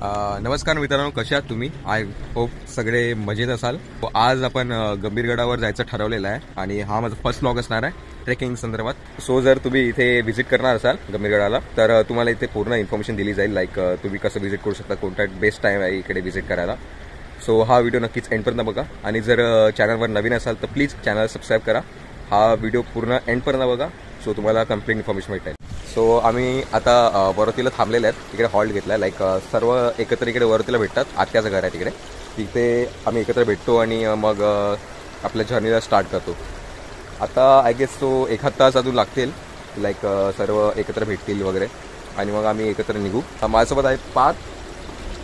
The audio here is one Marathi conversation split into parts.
नमस्कार मित्रांनो, कसे आहात तुम्ही? आय होप सगळे मजेत असाल. आज आपण गंभीरगडावर जायचं ठरवलेलं आहे आणि हा माझा फर्स्ट व्लॉग असणार आहे ट्रेकिंग संदर्भात. सो जर तुम्ही इथे व्हिजिट करणार असाल गंभीरगडाला तर तुम्हाला इथे पूर्ण इन्फॉर्मेशन दिली जाईल, लाईक तुम्ही कसं व्हिजिट करू शकता, कोणता बेस्ट टाइम आहे इकडे व्हिजिट करायला. सो हा व्हिडिओ नक्कीच एंडपर्यंत बघा आणि जर चॅनलवर नवीन असाल तर प्लीज चॅनल सबस्क्राईब करा. हा व्हिडिओ पूर्ण एंडपर्यंत बघा, सो तुम्हाला कंप्लीट इन्फॉर्मेशन मिळेल. सो आम्ही आता वरतीला थांबलेले आहेत. इकडे हॉल्ट घेतला आहे, लाईक सर्व एकत्र इकडे वरतीला भेटतात. आत्याचं घर आहे तिकडे, तिथे आम्ही एकत्र भेटतो आणि मग आपल्या जर्नीला स्टार्ट करतो. आता आय गेस तो 1 तास अजून लागतील, लाईक सर्व एकत्र भेटतील वगैरे आणि मग आम्ही एकत्र निघू. माझ्यासोबत आहे पाच.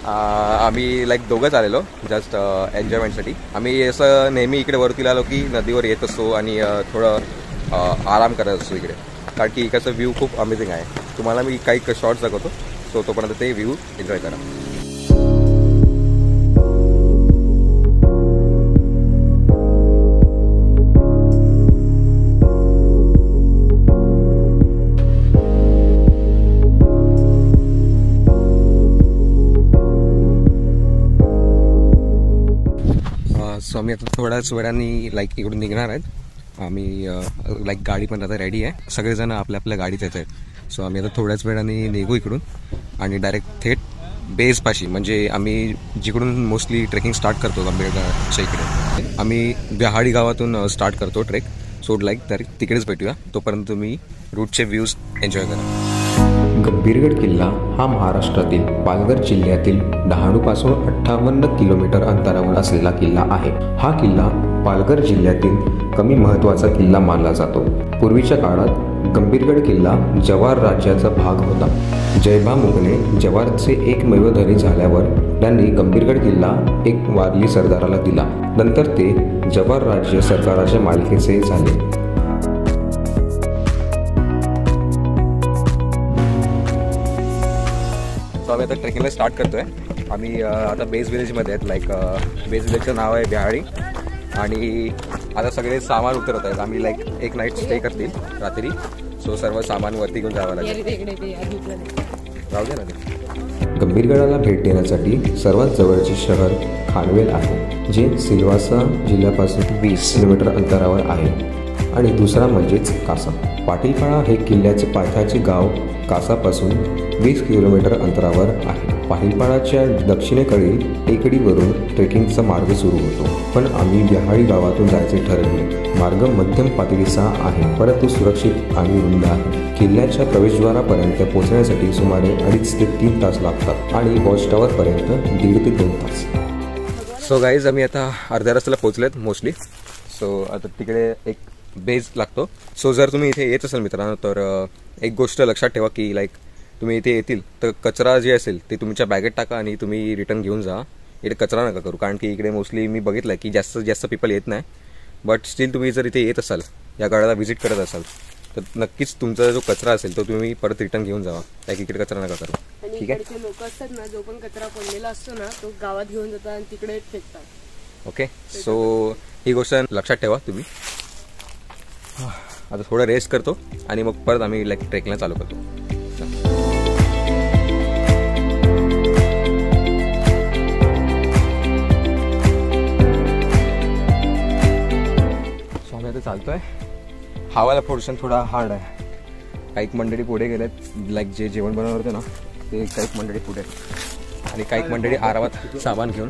आम्ही लाईक दोघंच आलेलो जस्ट एन्जॉयमेंटसाठी. आम्ही असं नेहमी इकडे वरतीला आलो की नदीवर येत असतो आणि थोडं आराम करत असतो इकडे, कारण की इकडचा व्ह्यू खूप अमेझिंग आहे. तुम्हाला मी काही शॉर्ट्स दाखवतो, सो तोपर्यंत ते व्ह्यू एन्जॉय करा. सो आम्ही आता थोड्याच वेळाने लाईक इकडून निघणार आहेत. आम्ही लाईक गाडी पण आता रेडी आहे, सगळेजण आपल्या आपल्या गाडीत येत आहेत. सो आम्ही आता थोड्याच वेळाने निघू इकडून आणि डायरेक्ट थेट बेसपाशी, म्हणजे आम्ही जिकडून मोस्टली ट्रेकिंग स्टार्ट करतो गंभीरगडच्या इकडे, आम्ही व्याहाडी गावातून स्टार्ट करतो ट्रेक. सो लाईक डायरेक्ट तिकडेच भेटूया. तोपर्यंत तुम्ही रूटचे व्ह्यूज एन्जॉय करा. गंभीरगड किल्ला हा महाराष्ट्रातील पालघर जिल्ह्यातील डहाणूपासून 58 किलोमीटर अंतरावर असलेला किल्ला आहे. हा किल्ला पालघर जिल्ह्यातील कमी महत्त्वाचा किल्ला मानला जातो. पूर्वीच्या काळात गंभीरगड किल्ला जव्हार राज्याचा भाग होता. जयभा मुगने जव्हारचे एकमेव धनी झाल्यावर त्यांनी गंभीरगड किल्ला एक वारली सरदाराला दिला. नंतर ते जव्हार राज्य सरकाराच्या मालकीचे झाले. सो आम्ही आता ट्रेकिंगला स्टार्ट करतोय. आम्ही आता बेस विलेजमध्ये आहेत, लाईक बेस विलेजचं नाव आहे व्याहाडी आणि आता सगळे सामान उतरत आहेत. आम्ही लाईक एक नाईट स्टे करतील रात्री. सो सर्व सामान वरती घेऊन जावं लागेल. राहू दे ना ते. गंभीरगडाला भेट देण्यासाठी सर्वात जवळचे शहर खानवेल आहे, जे सिल्वासा जिल्ह्यापासून 20 किलोमीटर अंतरावर आहे. आणि दुसरा म्हणजेच कासा. पाटीलपाडा हे किल्ल्याचे पायथ्याचे गाव कासापासून 20 किलोमीटर अंतरावर आहे. पाटीलपाडाच्या दक्षिणेकडील टेकडीवरून ट्रेकिंगचा मार्ग सुरू होतो, पण आम्ही व्याहाडी गावातून जायचे ठरवले. मार्ग मध्यम पातळीचा आहे, परंतु सुरक्षित आणि रुंद आहे. किल्ल्याच्या प्रवेशद्वारापर्यंत पोहोचण्यासाठी सुमारे 2.5 ते 3 तास लागतात आणि वॉच टॉवरपर्यंत 1.5 ते 2 तास. सो गाईज आम्ही आता अर्ध्या रस्त्याला पोहोचलेत मोस्टली. सो आता तिकडे एक बेस लागतो. सो जर तुम्ही इथे येत असाल मित्रांनो तर एक गोष्ट लक्षात ठेवा की लाईक तुम्ही इथे येतील तर कचरा जे असेल ते तुमच्या बॅगेत टाका आणि तुम्ही रिटर्न घेऊन जा. इकडे कचरा नका करू, कारण की इकडे मोस्टली मी बघितलं की जास्तीत जास्त पीपल येत नाही. बट स्टील तुम्ही जर इथे येत असाल, या गडाला व्हिजिट करत असाल तर नक्कीच तुमचा जो कचरा असेल तो तुम्ही परत रिटर्न घेऊन जावा. लाईक इकडे कचरा नका करू, ठीक आहे? लोक असतात ना, जो पण कचरा पडलेला असतो ना तो गावात घेऊन जातात आणि तिकडे फेकतात. ओके, सो ही गोष्ट लक्षात ठेवा तुम्ही. आता थोडं रेस्ट करतो आणि मग परत आम्ही लाईक ट्रेकिंगला चालू करतो. सो आम्ही आता चालतोय. हावाला पोर्शन थोडा हार्ड आहे. काही मंडळी पुढे गेलेत, लाईक जे जेवण बनवणार होते ना ते काही मंडळी पुढे आणि काही मंडळी आरामात सामान घेऊन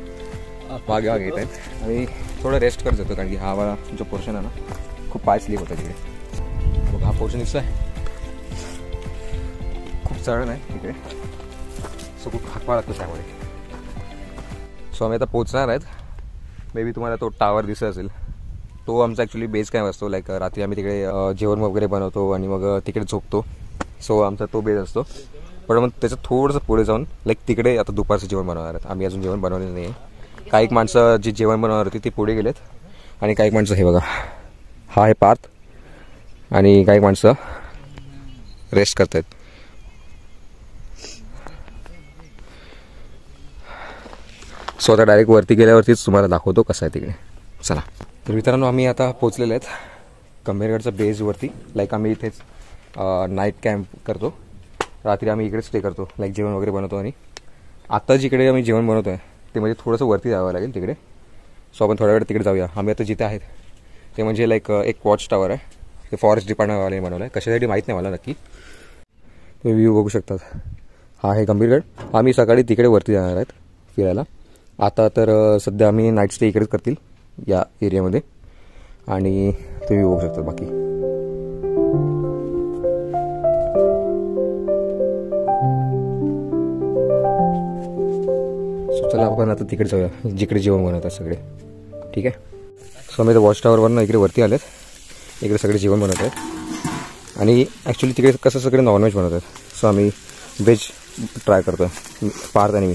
वागे येत आहेत आणि थोडं रेस्ट करत होतो, कारण की हा जो पोर्शन आहे ना खूप पाय स्लीप होता तिकडे. मग हा पोर्शन दिसतोय खूप चढण आहे इकडे, सो खूप हाकवा लागतो त्यामुळे. सो आम्ही आता पोचणार आहेत. मे बी तुम्हाला तो टावर दिसत असेल, तो आमचा ॲक्च्युली बेस कॅम्प असतो. लाईक रात्री आम्ही तिकडे जेवण वगैरे बनवतो आणि मग तिकडे झोपतो. सो आमचा तो बेस असतो. पण मग त्याचं थोडंसं पुढे जाऊन लाईक तिकडे आता दुपारचं जेवण बनवणार आहेत. आम्ही अजून जेवण बनवलेलं नाही आहे. काही माणसं जी जेवण बनवणार होती ती पुढे गेलेत आणि काही माणसं हे बघा, हा आहे पार्थ आणि काही माणसं रेस्ट करत आहेत. सो आता डायरेक्ट वरती गेल्यावरतीच तुम्हाला दाखवतो कसं आहे तिकडे. चला तर मित्रांनो, आम्ही आता पोचलेले आहेत गंभीरगडच्या बेसवरती. लाईक आम्ही इथेच नाईट कॅम्प करतो. रात्री आम्ही इकडे स्टे करतो, लाईक जेवण वगैरे बनवतो आणि आता जिकडे आम्ही जेवण बनवतो आहे ते म्हणजे थोडंसं वरती जावं लागेल तिकडे. सो आपण थोड्या वेळ तिकडे जाऊया. आम्ही आता जिथे आहेत ते म्हणजे लाईक एक वॉच टॉवर आहे. ते फॉरेस्ट डिपार्टमेंटवाले बनवलं आहे. कशासाठी माहीत नाही मला नक्की. तुम्ही व्ह्यू बघू शकतात. हा आहे गंभीरगड. आम्ही सकाळी तिकडे वरती जाणार आहेत फिरायला. आता तर सध्या आम्ही नाईट स्टे इकडेच करतील या एरियामध्ये. आणि तुम्ही बघू शकता बाकी. सो चला आपण आता तिकडे जाऊया जिकडे जेवण बनवतात सगळे. ठीक आहे. सो आम्ही वॉच टॉवरवरनं इकडे वरती आलेत. इकडे सगळे जेवण बनवत आहेत. आणि ॲक्च्युली तिकडे कसं सगळे नॉनव्हेज बनवत आहेत. सो आम्ही व्हेज ट्राय करतो आहे. पार्थ आणि मी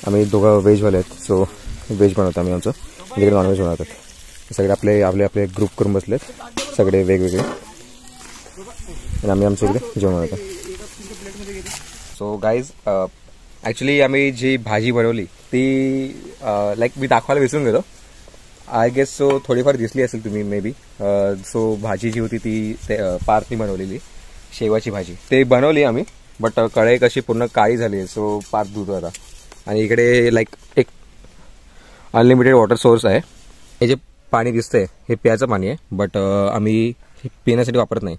आम्ही दोघं व्हेजवाले आहेत. सो व्हेज बनवतो आम्ही आमचं. तिकडे नॉनव्हेज बनवतात. सगळे आपले आपले आपले ग्रुप करून बसलेत सगळे वेगवेगळे. आणि आम्ही आमच्या इकडे जेवण बनवतो. सो गाईज ॲक्च्युली आम्ही जी भाजी बनवली ती लाईक मी दाखवायला विसरून गेलो. आय गेस सो थोडीफार दिसली असेल तुम्ही मे बी. सो भाजी जी होती ती पार्थनी बनवलेली शेवाची भाजी ते बनवली आम्ही. बट कढई कशी पूर्ण काळी झाली आहे. सो पार्थ धुतो आता. आणि इकडे लाईक एक अनलिमिटेड वॉटर सोर्स आहे. हे जे पाणी दिसतंय हे प्यायचं पाणी आहे. बट आम्ही हे पिण्यासाठी वापरत नाही.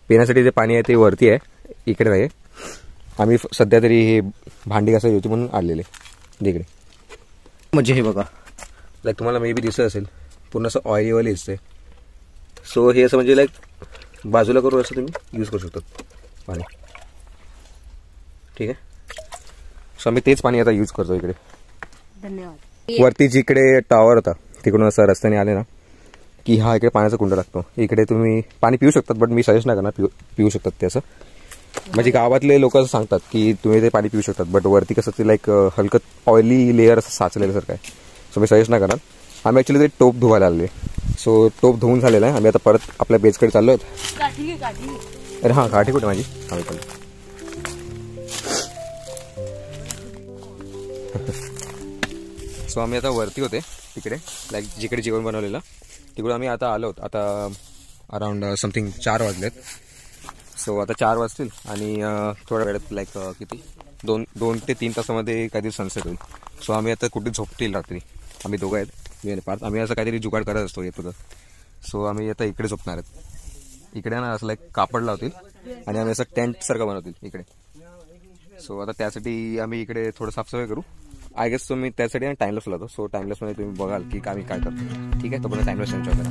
पिण्यासाठी जे पाणी आहे ते वरती आहे इकडे नाही. आम्ही सध्या तरी हे भांडी घासायची होती म्हणून आणलेले इकडे. म्हणजे हे बघा लाईक तुम्हाला मे बी दिसत असेल पूर्ण असं ऑइली दिसतंय. सो हे असं म्हणजे लाईक बाजूला करून असं तुम्ही यूज करू शकता पाणी. ठीक आहे. सो आम्ही तेच पाणी आता यूज करतो इकडे. धन्यवाद. वरती जिकडे टॉवर होता तिकडून असं रस्त्याने आले ना की हा इकडे पाण्याचा कुंड लागतो. इकडे तुम्ही पाणी पिऊ शकतात. बट मी सजेस्ट नाही करणार पिऊ शकतात ते. असं म्हणजे गावातले लोक असं सांगतात की तुम्ही ते पाणी पिऊ शकतात. बट वरती कसं ते लाईक हलकं ऑइली लेअर असं साचलेलं सारखं आहे. सो मी सजेस्ट नाही करणार. आम्ही ॲक्च्युली ते टोप धुवायला आले. सो टोप धुवून झालेला आहे. आम्ही आता परत आपल्या बेजकडे चाललो आहेत. अरे हां गाठी कुठे माझी. आम्ही पण सो आम्ही आता वरती होते तिकडे लाईक जिकडे जेवण बनवलेलं तिकडून आम्ही आता आलो. आता अराउंड समथिंग 4 वाजलेत. सो आता 4 वाजतील आणि थोड्या वेळात लाईक किती 2 ते 3 तासामध्ये काहीतरी सनसेट होईल. सो आम्ही आता कुठे झोपतील रात्री. आम्ही दोघं आहेत मी आणि पार्थ. आम्ही असं काहीतरी जुगाड करत असतो येत होतं. सो आम्ही आता इकडे झोपणार आहेत. इकडे ना असं लाईक कापड लावतील आणि आम्ही असं टेंटसारखं बनवतील इकडे. सो आता त्यासाठी आम्ही इकडे थोडं साफसफाई करू. आय गेस सो मी त्यासाठी टाइमलेस लावतो. सो टाइमलेसमध्ये तुम्ही बघाल की आम्ही काय करतो. ठीक आहे. तोपर्यंत टाइमलेस एन्जॉय करा.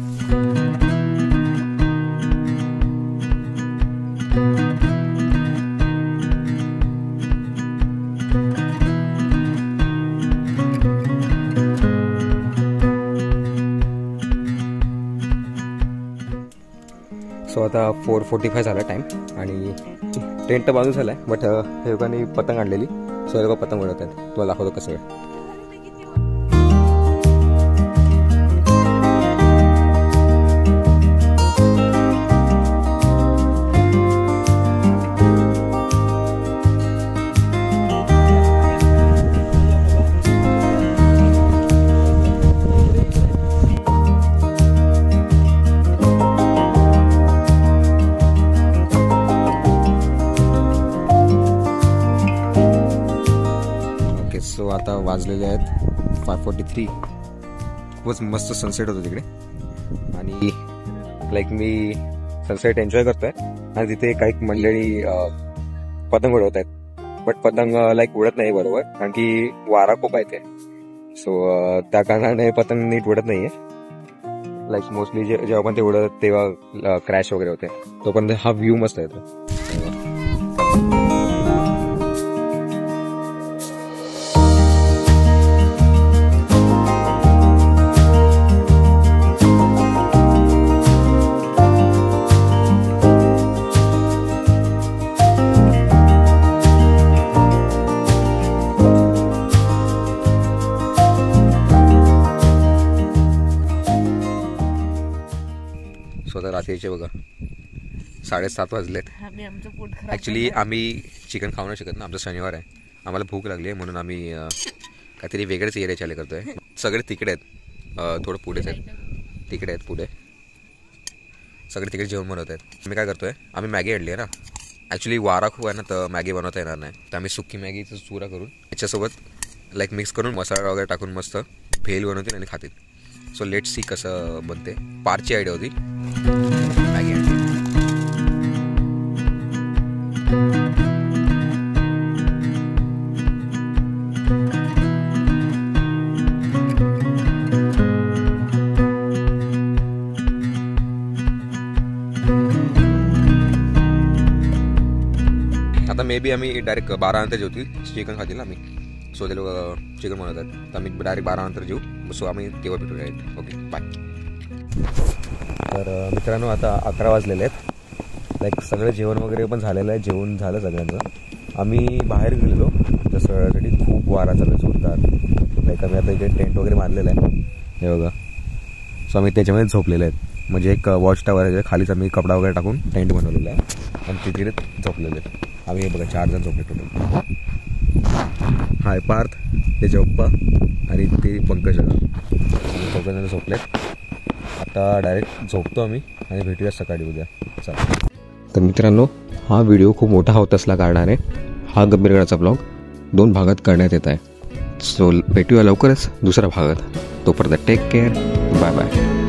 सो आता 4:45 झाला टाईम आणि टेंट तर बांधून झाला आहे. बट हे लोकांनी पतंग आणलेली. सो हे लोक पतंग उडवत आहेत. तुम्हाला दाखवतो कसं आहे. सो आता वाजलेले आहेत 5:43. खूपच मस्त सनसेट होतो तिकडे आणि लाईक मी सनसेट एन्जॉय करतोय. आणि तिथे काही मंडळी पतंग उडवत आहेत. बट पतंग लाईक उडत नाही बरोबर कारण की वारा खूप आहे ते. सो त्या कारणाने पतंग नीट उडत नाहीये. लाईक मोस्टली जेव्हा पण ते उडत तेव्हा क्रॅश वगैरे होते. तोपर्यंत हा व्ह्यू मस्त येतो. स्वतः रात्रीचे बघा 7:30 वाजलेत. ॲक्च्युली आम्ही चिकन खाऊ नाही शकत ना. आमचा शनिवार आहे. आम्हाला भूक लागली आहे म्हणून आम्ही काहीतरी वेगळेच एरिया चाले करतोय. सगळे तिकडे आहेत. थोडं पुढेच आहेत. तिकडे आहेत पुढे सगळे तिकडे जेवण बनवत आहेत. आम्ही काय करतोय आम्ही मॅगी आणली आहे ना. ॲक्च्युली वारा खूप आहे ना तर मॅगी बनवता येणार नाही. तर आम्ही सुकी मॅगीचा चुरा करून याच्यासोबत लाईक मिक्स करून मसाला वगैरे टाकून मस्त भेल बनवतील आणि खातील. सो लेट सी कसं बनते. पारची आयडिया होती मॅगी आणली. आता मे बी आम्ही डायरेक्ट 12 नंतर जेवतील. चिकन खातील आम्ही. सो ते लोक चिकन बनवतात तर आम्ही डायरेक्ट 12 नंतर जेऊ. सो आम्ही तेव्हा भेटू डायरेक्ट. Okay bye. तर मित्रांनो आता 11 वाजलेले आहेत. लाईक सगळं जेवण वगैरे पण झालेलं आहे. जेवण झालं सगळ्यांचं. आम्ही बाहेर गेलेलो जसं खूप वारा चालू आहे जोरदार. लाईक आम्ही आता इकडे टेंट वगैरे मारलेलं आहे हे बघा. सो आम्ही त्याच्यामध्ये झोपलेले आहेत. म्हणजे एक वॉच टावर आहे खालीच आम्ही कपडा वगैरे टाकून टेंट बनवलेला आहे आणि तिथे झोपलेले आहेत आम्ही. हे बघा 4 जण झोपले टोटल. हाय पार्थ, त्याचे पप्पा आणि ते पंकज आम्ही 4 जण झोपलेत. आता डायरेक्ट झोपतो आम्ही आणि भेटूया सकाळी उद्या. चला. तर मित्रांनो हा व्हिडिओ खूप मोठा होत असल्या कारणाने हा गंभीरगडाचा ब्लॉग 2 भागात करण्यात येत आहे. सो भेटूया लवकरच दुसऱ्या भागात. तोपर्यंत टेक केअर. Bye bye.